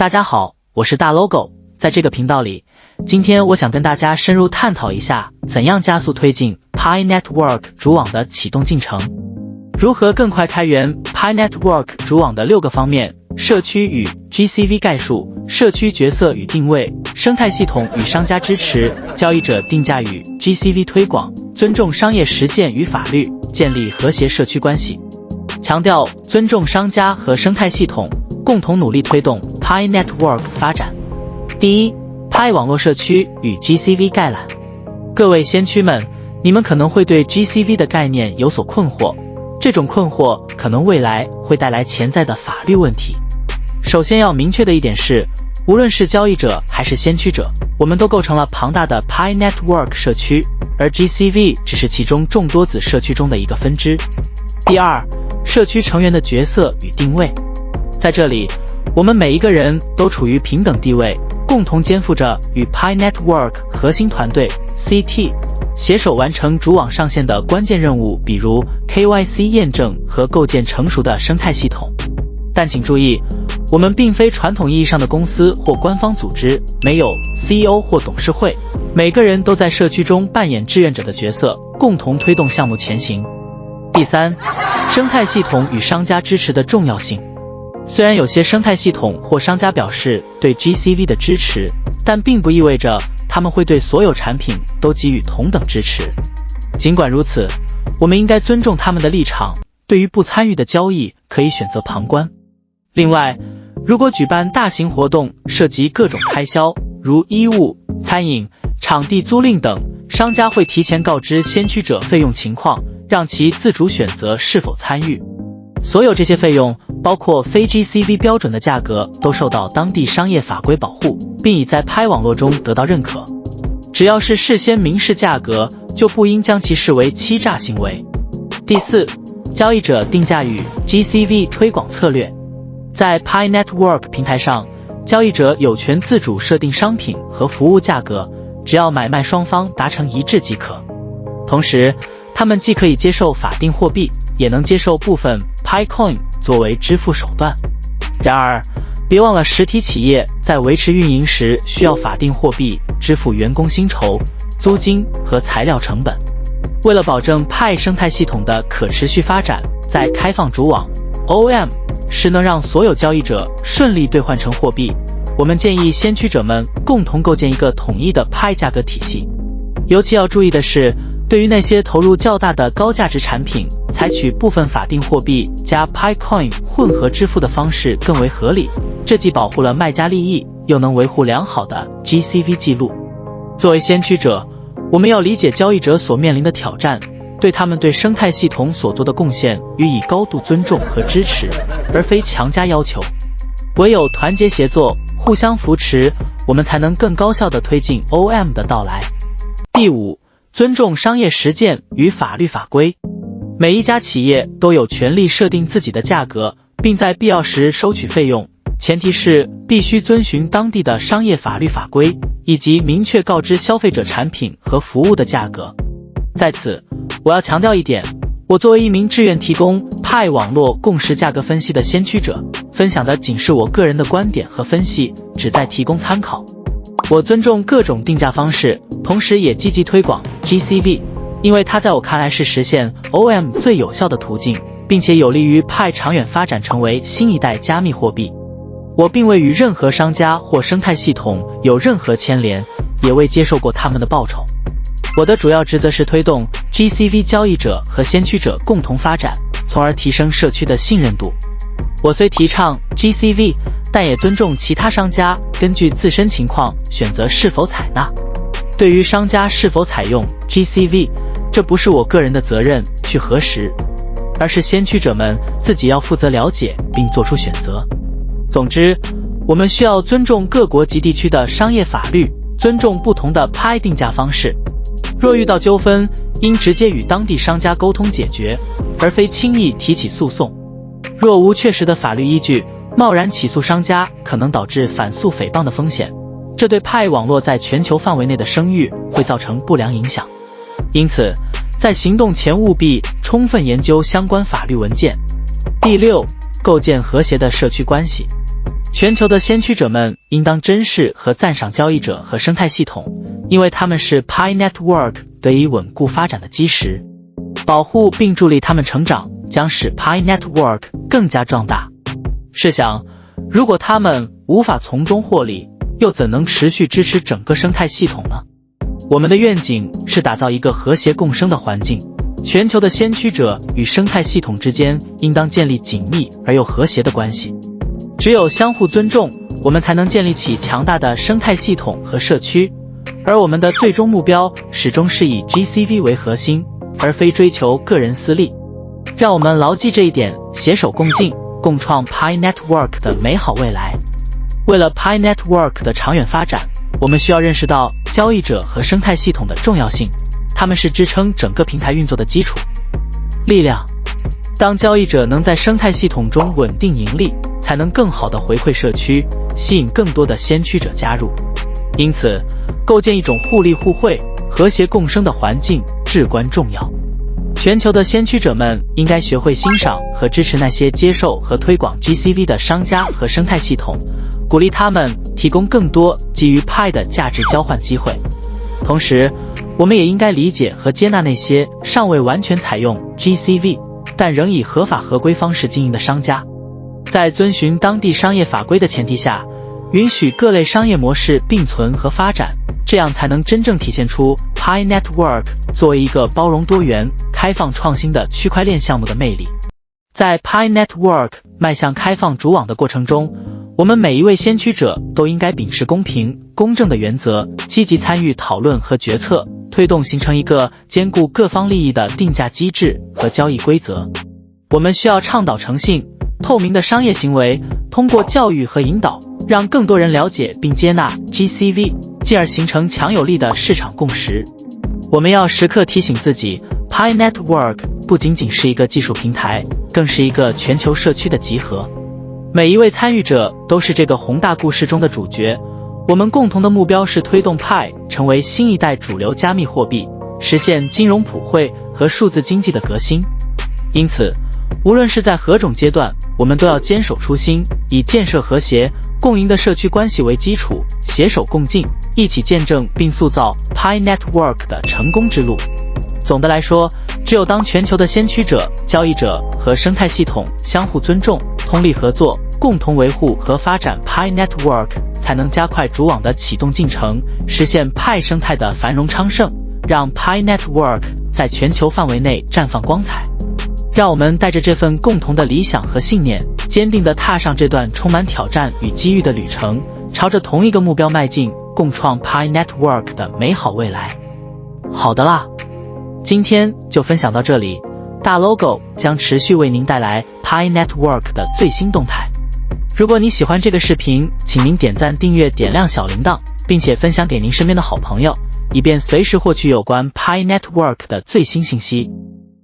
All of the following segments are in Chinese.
大家好，我是大 logo， 在这个频道里，今天我想跟大家深入探讨一下，怎样加速推进 Pi Network 主网的启动进程，如何更快开源 Pi Network 主网的6个方面：社区与 GCV 概述、社区角色与定位、生态系统与商家支持、交易者定价与 GCV 推广、尊重商业实践与法律、建立和谐社区关系。强调尊重商家和生态系统，共同努力推动 Pi Network 发展。第一， Pi 网络社区与 GCV 概览。各位先驱们，你们可能会对 GCV 的概念有所困惑，这种困惑可能未来会带来潜在的法律问题。首先要明确的一点是，无论是交易者还是先驱者，我们都构成了庞大的 Pi Network 社区，而 GCV 只是其中众多子社区中的一个分支。第二，社区成员的角色与定位。在这里，我们每一个人都处于平等地位，共同肩负着与 Pi Network 核心团队 CT 携手完成主网上线的关键任务，比如 KYC 验证和构建成熟的生态系统。但请注意，我们并非传统意义上的公司或官方组织，没有 CEO 或董事会，每个人都在社区中扮演志愿者的角色，共同推动项目前行。第三，生态系统与商家支持的重要性。虽然有些生态系统或商家表示对 GCV 的支持，但并不意味着他们会对所有产品都给予同等支持。尽管如此，我们应该尊重他们的立场，对于不参与的交易可以选择旁观。另外，如果举办大型活动涉及各种开销，如衣物、餐饮、场地租赁等，商家会提前告知先驱者费用情况，让其自主选择是否参与。所有这些费用，包括非 GCV 标准的价格，都受到当地商业法规保护，并已在 Pi 网络中得到认可。只要是事先明示价格，就不应将其视为欺诈行为。第四，交易者定价与 GCV 推广策略。在 Pi Network 平台上，交易者有权自主设定商品和服务价格，只要买卖双方达成一致即可。同时，他们既可以接受法定货币，也能接受部分 PiCoin 作为支付手段。然而，别忘了实体企业在维持运营时需要法定货币支付员工薪酬、租金和材料成本。为了保证 Pi 生态系统的可持续发展，在开放主网 OM 时能让所有交易者顺利兑换成货币，我们建议先驱者们共同构建一个统一的 Pi 价格体系。尤其要注意的是，对于那些投入较大的高价值产品，采取部分法定货币加 PiCoin 混合支付的方式更为合理，这既保护了卖家利益，又能维护良好的 GCV 记录。作为先驱者，我们要理解交易者所面临的挑战，对他们对生态系统所做的贡献予以高度尊重和支持，而非强加要求。唯有团结协作，互相扶持，我们才能更高效地推进 OM 的到来。第五，尊重商业实践与法律法规。每一家企业都有权利设定自己的价格，并在必要时收取费用，前提是必须遵循当地的商业法律法规，以及明确告知消费者产品和服务的价格。在此，我要强调一点，我作为一名志愿提供 Pi 网络共识价格分析的先驱者，分享的仅是我个人的观点和分析，旨在提供参考。我尊重各种定价方式，同时也积极推广 GCV， 因为它在我看来是实现 OM 最有效的途径，并且有利于 Pi 长远发展成为新一代加密货币。我并未与任何商家或生态系统有任何牵连，也未接受过他们的报酬。我的主要职责是推动 GCV 交易者和先驱者共同发展，从而提升社区的信任度。我虽提倡 GCV， 但也尊重其他商家根据自身情况选择是否采纳。对于商家是否采用 GCV， 这不是我个人的责任去核实，而是先驱者们自己要负责了解并做出选择。总之，我们需要尊重各国及地区的商业法律，尊重不同的 Pi 定价方式。若遇到纠纷，应直接与当地商家沟通解决，而非轻易提起诉讼。若无确实的法律依据，贸然起诉商家可能导致反诉诽谤的风险，这对 Pi 网络在全球范围内的声誉会造成不良影响。因此，在行动前务必充分研究相关法律文件。第六，构建和谐的社区关系。全球的先驱者们应当珍视和赞赏交易者和生态系统，因为他们是 Pi Network 得以稳固发展的基石。保护并助力他们成长，将使 Pi Network 更加壮大。试想，如果他们无法从中获利，又怎能持续支持整个生态系统呢？我们的愿景是打造一个和谐共生的环境，全球的先驱者与生态系统之间应当建立紧密而又和谐的关系。只有相互尊重，我们才能建立起强大的生态系统和社区，而我们的最终目标始终是以 GCV 为核心，而非追求个人私利。让我们牢记这一点，携手共进，共创 Pi Network 的美好未来。为了 Pi Network 的长远发展，我们需要认识到交易者和生态系统的重要性，他们是支撑整个平台运作的基础力量。当交易者能在生态系统中稳定盈利，才能更好地回馈社区，吸引更多的先驱者加入。因此，构建一种互利互惠、和谐共生的环境至关重要。全球的先驱者们应该学会欣赏和支持那些接受和推广 GCV 的商家和生态系统，鼓励他们提供更多基于 Pi 的价值交换机会。同时，我们也应该理解和接纳那些尚未完全采用 GCV， 但仍以合法合规方式经营的商家。在遵循当地商业法规的前提下，允许各类商业模式并存和发展，这样才能真正体现出 Pi Network 作为一个包容多元、开放创新的区块链项目的魅力。在 Pi Network 迈向开放主网的过程中，我们每一位先驱者都应该秉持公平、公正的原则，积极参与讨论和决策，推动形成一个兼顾各方利益的定价机制和交易规则。我们需要倡导诚信、透明的商业行为，通过教育和引导，让更多人了解并接纳 GCV， 进而形成强有力的市场共识。我们要时刻提醒自己， Pi Network 不仅仅是一个技术平台，更是一个全球社区的集合。每一位参与者都是这个宏大故事中的主角，我们共同的目标是推动 Pi 成为新一代主流加密货币，实现金融普惠和数字经济的革新。因此，无论是在何种阶段，我们都要坚守初心，以建设和谐、共赢的社区关系为基础，携手共进，一起见证并塑造 Pi Network 的成功之路。总的来说，只有当全球的先驱者、交易者和生态系统相互尊重、通力合作，共同维护和发展 Pi Network， 才能加快主网的启动进程，实现派生态的繁荣昌盛，让 Pi Network 在全球范围内绽放光彩。让我们带着这份共同的理想和信念，坚定地踏上这段充满挑战与机遇的旅程，朝着同一个目标迈进，共创 Pi Network 的美好未来。好的啦，今天就分享到这里，大 logo 将持续为您带来 Pi Network 的最新动态。如果你喜欢这个视频，请您点赞、订阅、点亮小铃铛，并且分享给您身边的好朋友，以便随时获取有关 Pi Network 的最新信息。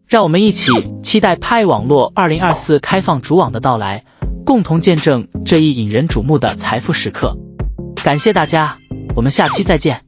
让我们一起期待 Pi 网络2024开放主网的到来，共同见证这一引人瞩目的财富时刻。感谢大家，我们下期再见。